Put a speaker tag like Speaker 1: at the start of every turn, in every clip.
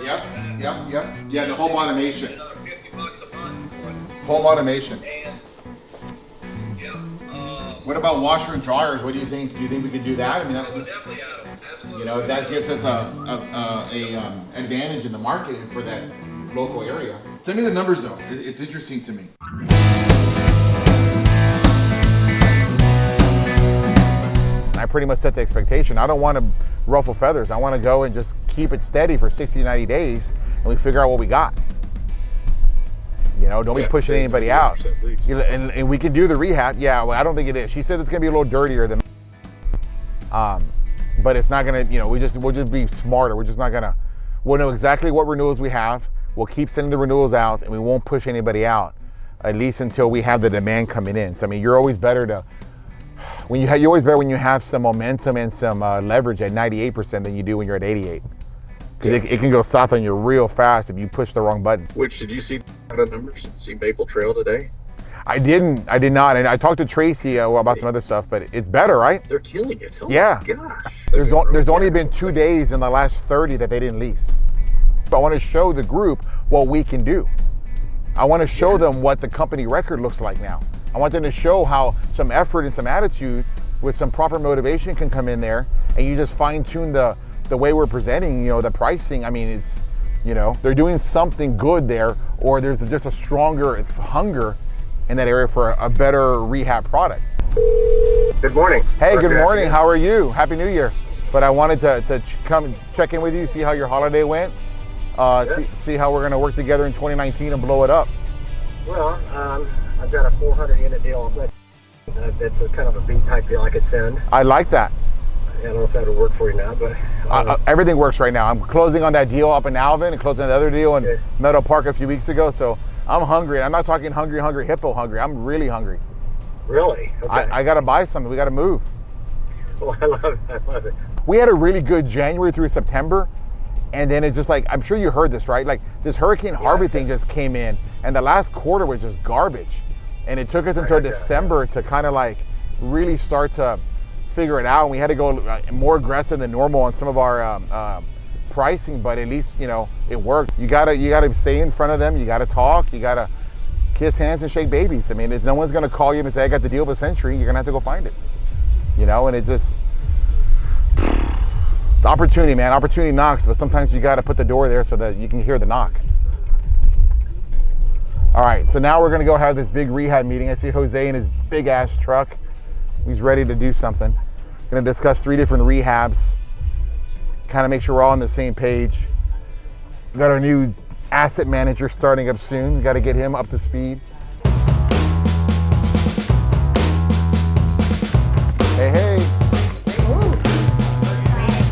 Speaker 1: Yep. Yeah, the home automation.
Speaker 2: Another $50 a month for it.
Speaker 1: Home automation.
Speaker 2: And yeah,
Speaker 1: What about washer and dryers? What do you think? Do you think we could do that? I mean,
Speaker 2: I would
Speaker 1: that's,
Speaker 2: definitely add them. Absolutely.
Speaker 1: you know, that gives us a advantage in the market for that local area. Send me the numbers though. It's interesting to me. I pretty much set the expectation. I don't want to ruffle feathers. I want to go and just keep it steady for 60 to 90 days and we figure out what we got. You know, don't be pushing anybody out. You know, and we can do the rehab. Yeah, well, I don't think it is. She said it's gonna be a little dirtier than but it's not gonna, you know, we'll just be smarter. We're just not gonna, we'll know exactly what renewals we have. We'll keep sending the renewals out and we won't push anybody out, at least until we have the demand coming in. So I mean, you're always better to, you're always better when you have some momentum and some leverage at 98% than you do when you're at 88. Because it can go south on you real fast if you push the wrong button.
Speaker 3: Which, did you see the numbers? Did you see Maple Trail today?
Speaker 1: I did not. And I talked to Tracy about some other stuff, but it's better, right?
Speaker 3: They're killing it. Oh
Speaker 1: yeah.
Speaker 3: My gosh.
Speaker 1: There's only been 2 days in the last 30 that they didn't lease. But I want to show the group what we can do. I want to show them what the company record looks like now. I want them to show how some effort and some attitude with some proper motivation can come in there, and you just fine tune the way we're presenting, you know, the pricing. I mean, it's, you know, they're doing something good there, or there's just a stronger hunger in that area for a better rehab product.
Speaker 3: Good morning.
Speaker 1: Hey, good morning. How are you? Happy New Year. But I wanted to come check in with you, see how your holiday went, see how we're gonna work together in 2019 and blow it up.
Speaker 4: Well, I've got a 400 unit deal. That's a kind of a B-type deal I could send.
Speaker 1: I like that.
Speaker 4: I don't know if that would work for you now, but
Speaker 1: everything works right now. I'm closing on that deal up in Alvin and closing on the other deal in Meadow Park a few weeks ago. So I'm hungry. I'm not talking hungry hippo hungry. I'm really hungry.
Speaker 4: Really? Okay.
Speaker 1: I got to buy something. We got to move.
Speaker 4: Well, I love it.
Speaker 1: We had a really good January through September. And then it's just like, I'm sure you heard this, right? Like this Hurricane Harvey thing just came in and the last quarter was just garbage. And it took us until December to kind of like really start to figure it out. And we had to go more aggressive than normal on some of our pricing, but at least, you know, it worked. You gotta stay in front of them. You gotta talk. You gotta kiss hands and shake babies. I mean, no one's gonna call you and say, I got the deal of a century. You're gonna have to go find it, you know? And it just, it's opportunity, man. Opportunity knocks, but sometimes you gotta put the door there so that you can hear the knock. All right, so now we're gonna go have this big rehab meeting. I see Jose in his big ass truck. He's ready to do something. Gonna discuss 3 different rehabs, kind of make sure we're all on the same page. We got our new asset manager starting up soon. We gotta get him up to speed. Hey.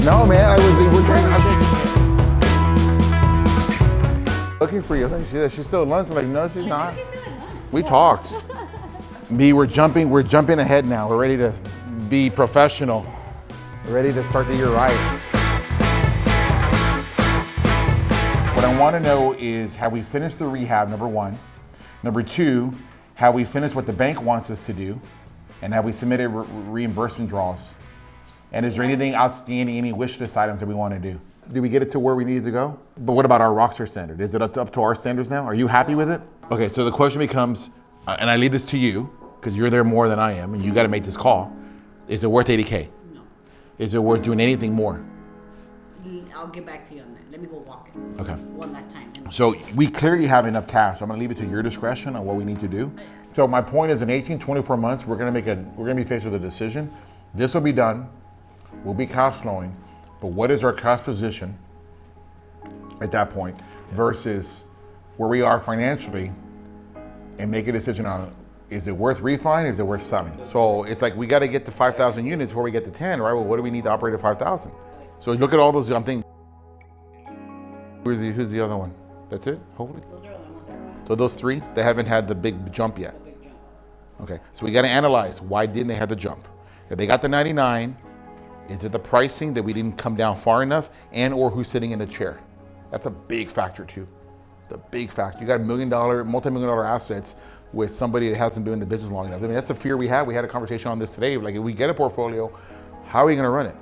Speaker 1: No, man, we're trying looking for you. She's still at lunch. I'm like, no, she's not. We talked. We're jumping ahead now. We're ready to be professional. We're ready to start the year right. What I want to know is, have we finished the rehab, number 1? Number 2, have we finished what the bank wants us to do? And have we submitted reimbursement draws? And is there anything outstanding, any wish list items that we want to do? Did we get it to where we needed to go? But what about our Rockstar standard? Is it up to our standards now? Are you happy with it? Okay, so the question becomes, and I leave this to you, because you're there more than I am, and you got to make this call. Is it worth 80K?
Speaker 5: No.
Speaker 1: Is it worth doing anything more?
Speaker 5: I'll get back to you on that. Let me go walk it.
Speaker 1: Okay.
Speaker 5: One last time.
Speaker 1: So we clearly have enough cash. I'm gonna leave it to your discretion on what we need to do. So my point is, in 18, 24 months, we're gonna be faced with a decision. This will be done. We'll be cash flowing, but what is our cash position at that point versus where we are financially, and make a decision on, is it worth refining? Is it worth selling? So it's like, we got to get to 5,000 units before we get to 10, right? Well, what do we need to operate at 5,000? So look at all those. I'm thinking, who's the other one? That's it, hopefully?
Speaker 5: Those are the ones that are
Speaker 1: So those 3, they haven't had the big jump yet.
Speaker 5: the big jump.
Speaker 1: Okay, so we got to analyze, why didn't they have the jump? If they got the 99, is it the pricing that we didn't come down far enough, and or who's sitting in the chair? That's a big factor too. The big factor. You got multi-million-dollar assets with somebody that hasn't been in the business long enough. I mean, that's a fear we have. We had a conversation on this today. Like, if we get a portfolio, how are we going to run it?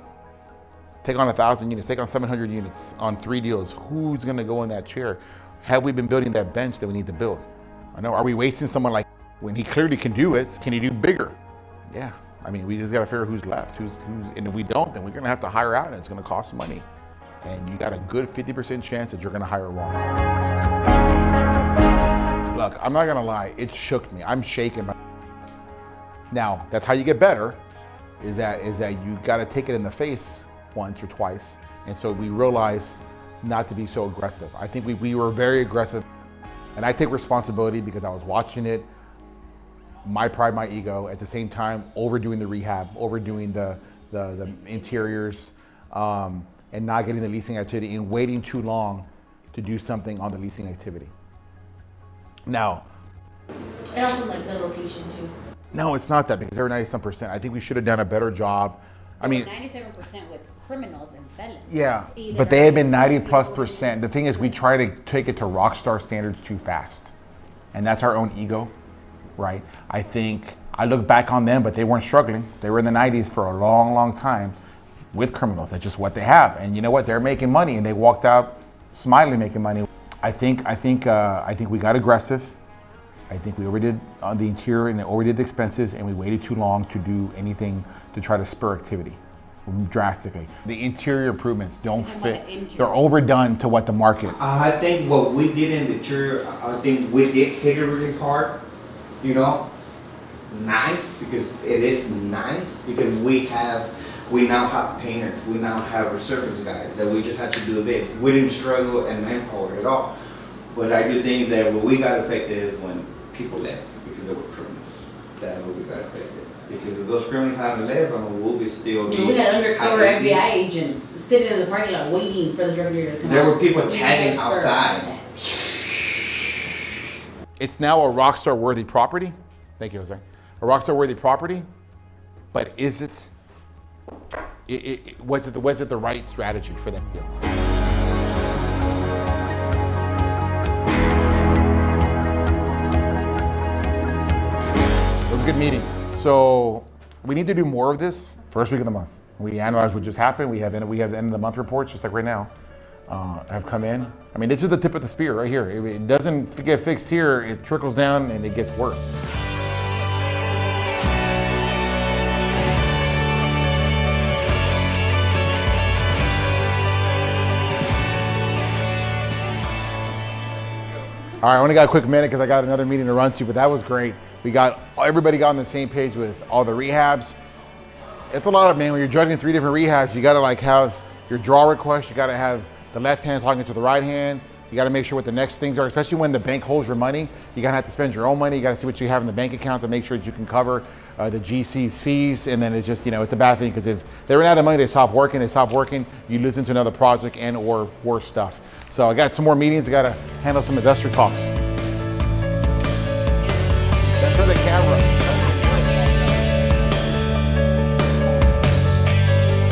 Speaker 1: take on 1,000 units, take on 700 units on 3 deals. Who's gonna go in that chair? Have we been building that bench that we need to build? I know, are we wasting someone like when he clearly can do it? Can he do bigger? Yeah, I mean, we just gotta figure out who's left, and if we don't, then we're gonna have to hire out and it's gonna cost money. And you got a good 50% chance that you're gonna hire wrong. Look, I'm not gonna lie, it shook me. I'm shaking. Now, that's how you get better, is that you gotta take it in the face once or twice. And so we realize not to be so aggressive. I think we were very aggressive, and I take responsibility because I was watching it, my pride, my ego, at the same time, overdoing the rehab, overdoing the interiors, and not getting the leasing activity and waiting too long to do something on the leasing activity. Now,
Speaker 5: And also like the location too.
Speaker 1: no, it's not that, because they're 97%. I think we should have done a better job. I mean,
Speaker 5: 97% with criminals and felons.
Speaker 1: yeah, but they have been 90+%. The thing is, we try to take it to Rockstar standards too fast. And that's our own ego, right? I think, I look back on them, but they weren't struggling. They were in the 90s for a long, long time with criminals. That's just what they have. And you know what? They're making money, and they walked out smiling, making money. I think we got aggressive. I think we overdid on the interior and overdid the expenses, and we waited too long to do anything to try to spur activity drastically. The interior improvements don't fit. They're overdone to what the market.
Speaker 6: I think what we did in the interior, I think we did hit it really hard, you know, nice, because it is nice, because we now have painters, we now have resurface guys that we just had to do this. We didn't struggle and manpower at all. But I do think that what we got affected is when people left, because they were criminals. That's what we got affected. Because if those criminals hadn't left, I mean, we'll be still be.
Speaker 5: We had undercover FBI agents sitting in the parking lot waiting for the drug dealer to come out.
Speaker 6: There were people tagging outside.
Speaker 1: It's now a Rockstar worthy property. Thank you, Jose. A Rockstar worthy property, but is it? Was it the right strategy for that deal? It was a good meeting. So we need to do more of this first week of the month. We analyze what just happened. We have the end of the month reports, just like right now, have come in. I mean, this is the tip of the spear right here. If it doesn't get fixed here, it trickles down and it gets worse. All right, I only got a quick minute because I got another meeting to run to, but that was great. Everybody got on the same page with all the rehabs. It's a lot of, man, when you're judging 3 different rehabs, you gotta like have your draw request, you gotta have the left hand talking to the right hand, you gotta make sure what the next things are, especially when the bank holds your money. You're gonna have to spend your own money, you gotta see what you have in the bank account to make sure that you can cover the GC's fees, and then it's just, it's a bad thing, because if they run out of money, they stop working, you lose into another project and or worse stuff. So I got some more meetings, I gotta handle some investor talks. That's for the camera.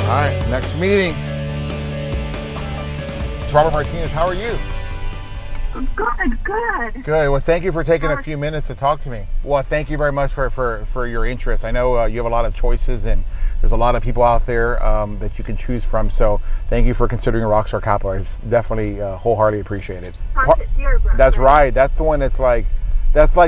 Speaker 1: All right, next meeting. It's Robert Martinez, how are you?
Speaker 7: Good.
Speaker 1: Good, well thank you for taking a few minutes to talk to me. Well, thank you very much for your interest. I know you have a lot of choices, and there's a lot of people out there that you can choose from. So thank you for considering Rockstar Capital. It's definitely wholeheartedly appreciated. That's right, that's the one that's like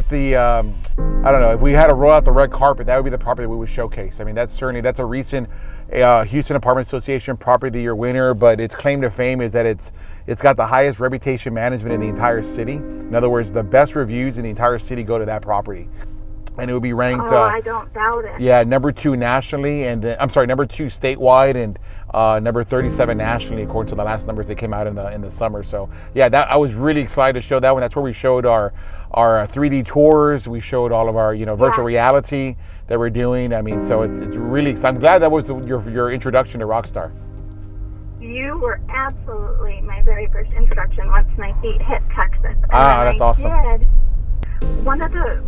Speaker 1: the, I don't know, if we had to roll out the red carpet, that would be the property that we would showcase. I mean, that's a recent Houston Apartment Association Property of the Year winner, but its claim to fame is that it's got the highest reputation management in the entire city. In other words, the best reviews in the entire city go to that property. And it would be ranked,
Speaker 7: I don't doubt it.
Speaker 1: Yeah, number 2 nationally, and number 2 statewide, and number 37 nationally, according to the last numbers that came out in the summer. So yeah, I was really excited to show that one. That's where we showed our 3D tours. We showed all of our virtual reality that we're doing. I mean, so it's really exciting. I'm glad that was your introduction to Rockstar.
Speaker 7: You were absolutely my very first introduction once my feet hit Texas.
Speaker 1: That's awesome.
Speaker 7: One of the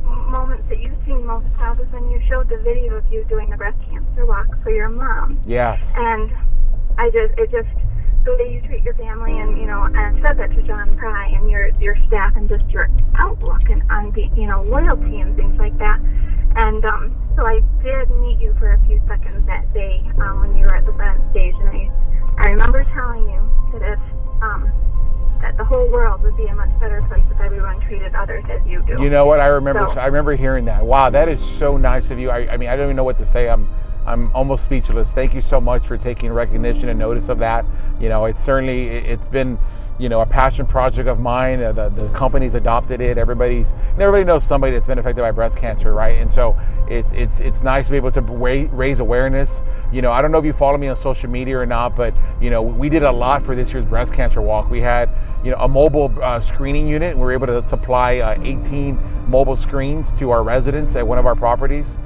Speaker 7: moments that you seemed most proud was when you showed the video of you doing the breast cancer walk for your mom.
Speaker 1: Yes.
Speaker 7: And the way you treat your family, and I said that to John Pry and your staff, and just your outlook and on loyalty and things like that. And so So I did meet you for a few seconds that day when you were at the front stage, and I remember telling you that if that the whole world would be a much better place if everyone treated others as you do.
Speaker 1: You know what? I remember.
Speaker 7: So-
Speaker 1: I remember hearing that. Wow, that is so nice of you. I mean, I don't even know what to say. I'm almost speechless. Thank you so much for taking recognition and notice of that. You know, it's been, you know, a passion project of mine. The company's adopted it. Everybody knows somebody that's been affected by breast cancer, right? And so it's nice to be able to raise awareness. You know, I don't know if you follow me on social media or not, but you know, we did a lot for this year's breast cancer walk. We had, you know, a mobile screening unit, and we were able to supply 18 mobile screens to our residents at one of our properties.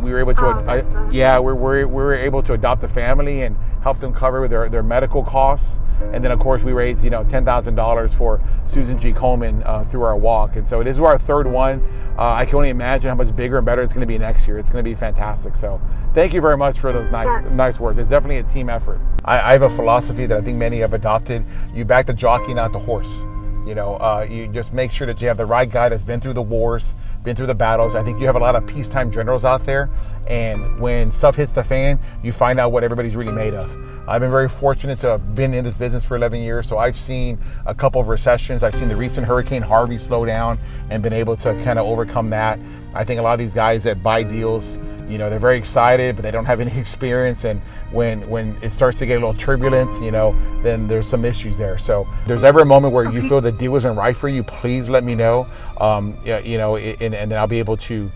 Speaker 1: We were able to, we were able to adopt a family and help them cover their medical costs. And then of course we raised, you know, $10,000 for Susan G. Komen through our walk. And so it is our third one. I can only imagine how much bigger and better it's going to be next year. It's going to be fantastic. So thank you very much for those nice words. It's definitely a team effort. I have a philosophy that I think many have adopted. You back the jockey, not the horse. You know, you just make sure that you have the right guy that's been through the wars, been through the battles. I think you have a lot of peacetime generals out there, and when stuff hits the fan, you find out what everybody's really made of. I've been very fortunate to have been in this business for 11 years, so I've seen a couple of recessions. I've seen the recent Hurricane Harvey slow down and been able to kind of overcome that. I think a lot of these guys that buy deals, you know, they're very excited, but they don't have any experience. And when it starts to get a little turbulent, you know, then there's some issues there. So if there's ever a moment where you feel the deal isn't right for you, please let me know. You know, and then I'll be able to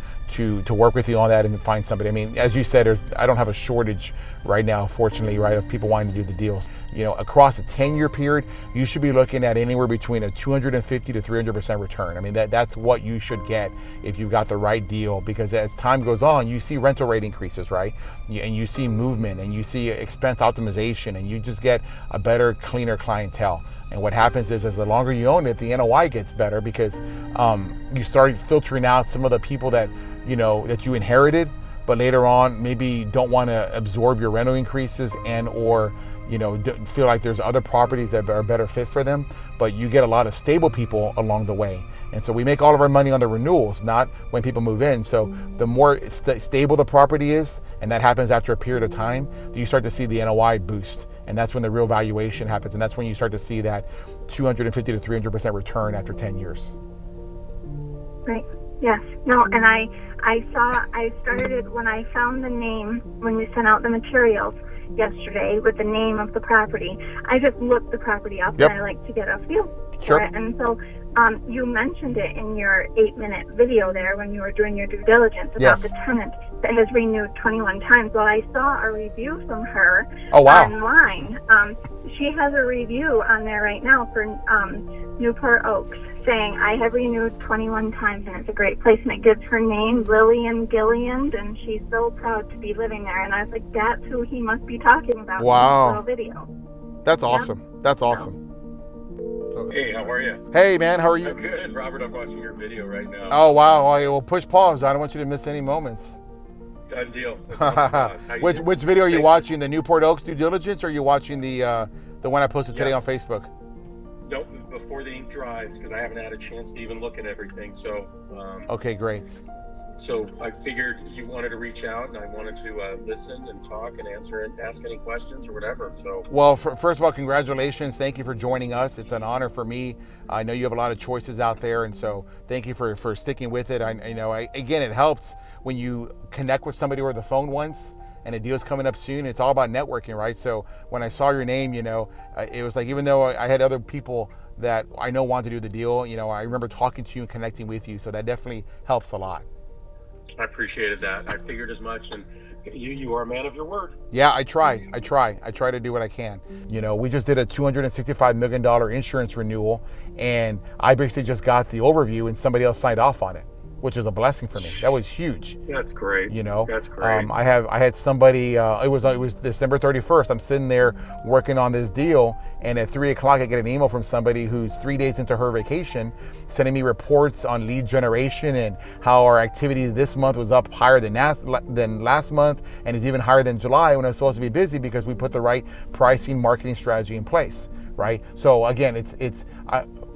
Speaker 1: work with you on that and find somebody. I mean, as you said, I don't have a shortage right now, fortunately, right, of people wanting to do the deals. You know, across a 10-year period, you should be looking at anywhere between a 250 to 300% return. I mean, that's what you should get if you've got the right deal, because as time goes on, you see rental rate increases, right? And you see movement, and you see expense optimization, and you just get a better, cleaner clientele. And what happens is, as the longer you own it, the NOI gets better, because you start filtering out some of the people that, you know, that you inherited, but later on maybe don't want to absorb your rental increases and or, you know, feel like there's other properties that are a better fit for them. But you get a lot of stable people along the way. And so we make all of our money on the renewals, not when people move in. So the more stable the property is, and that happens after a period of time, you start to see the NOI boost. And that's when the real valuation happens. And that's when you start to see that 250 to 300% return after 10 years.
Speaker 7: Right. Yes. No, and I started when I found the name, when you sent out the materials yesterday with the name of the property, I just looked the property up.
Speaker 1: Yep.
Speaker 7: And I like to get a feel
Speaker 1: Sure.
Speaker 7: for it. And so you mentioned it in your 8-minute video there when you were doing your due diligence about
Speaker 1: Yes.
Speaker 7: the tenant that has renewed 21 times. Well, I saw a review from her
Speaker 1: Oh, wow.
Speaker 7: online. She has a review on there right now for Newport Oaks, saying, I have renewed 21 times and it's a great place. And it gives her name, Lillian Gilliand, and she's so proud to be living there. And I was like, that's who he must be talking about
Speaker 1: Wow.
Speaker 7: in this little video.
Speaker 1: That's awesome. That's awesome.
Speaker 3: Hey, how are you?
Speaker 1: Hey, man, how are you?
Speaker 3: I'm good, Robert. I'm watching your video right now.
Speaker 1: Oh, wow. Okay, well, push pause. I don't want you to miss any moments.
Speaker 3: Done deal. How you doing?
Speaker 1: Which video are you watching? The Newport Oaks due diligence, or are you watching the one I posted today on Facebook?
Speaker 3: Nope, before the ink dries, because I haven't had a chance to even look at everything. So,
Speaker 1: Okay, great.
Speaker 3: so I figured you wanted to reach out, and I wanted to listen and talk and answer and ask any questions or whatever. So,
Speaker 1: Well, first of all, congratulations. Thank you for joining us. It's an honor for me. I know you have a lot of choices out there, and so thank you for sticking with it. Again, it helps when you connect with somebody over the phone once, and a deal's coming up soon. It's all about networking, right? So when I saw your name, you know, it was like, even though I had other people that I know want to do the deal, you know, I remember talking to you and connecting with you. So that definitely helps a lot.
Speaker 3: I appreciated that. I figured as much, and you are a man of your word.
Speaker 1: Yeah, I try to do what I can. You know, we just did a $265 million insurance renewal, and I basically just got the overview and somebody else signed off on it, which is a blessing for me. That was huge.
Speaker 3: That's great.
Speaker 1: You know,
Speaker 3: that's great.
Speaker 1: I had somebody. It was December 31st. I'm sitting there working on this deal, and at 3 o'clock, I get an email from somebody who's 3 days into her vacation, sending me reports on lead generation and how our activity this month was up higher than last month, and is even higher than July when I was supposed to be busy because we put the right pricing, marketing strategy in place. Right. So again,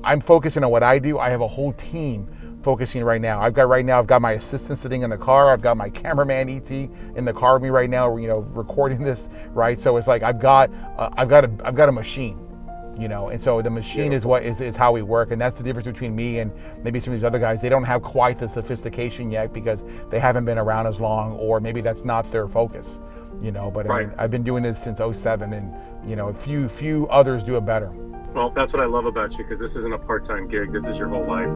Speaker 1: I'm focusing on what I do. I have a whole team focusing right now. I've got my assistant sitting in the car. I've got my cameraman ET in the car with me right now, recording this, right? So it's like I've got a machine, and so the machine is how we work, and that's the difference between me and maybe some of these other guys. They don't have quite the sophistication yet because they haven't been around as long, or maybe that's not their focus, But
Speaker 3: Right.
Speaker 1: I mean, I've been doing this since 07, and few others do it better.
Speaker 3: Well, that's what I love about you, because this isn't a part-time gig. This is your whole life.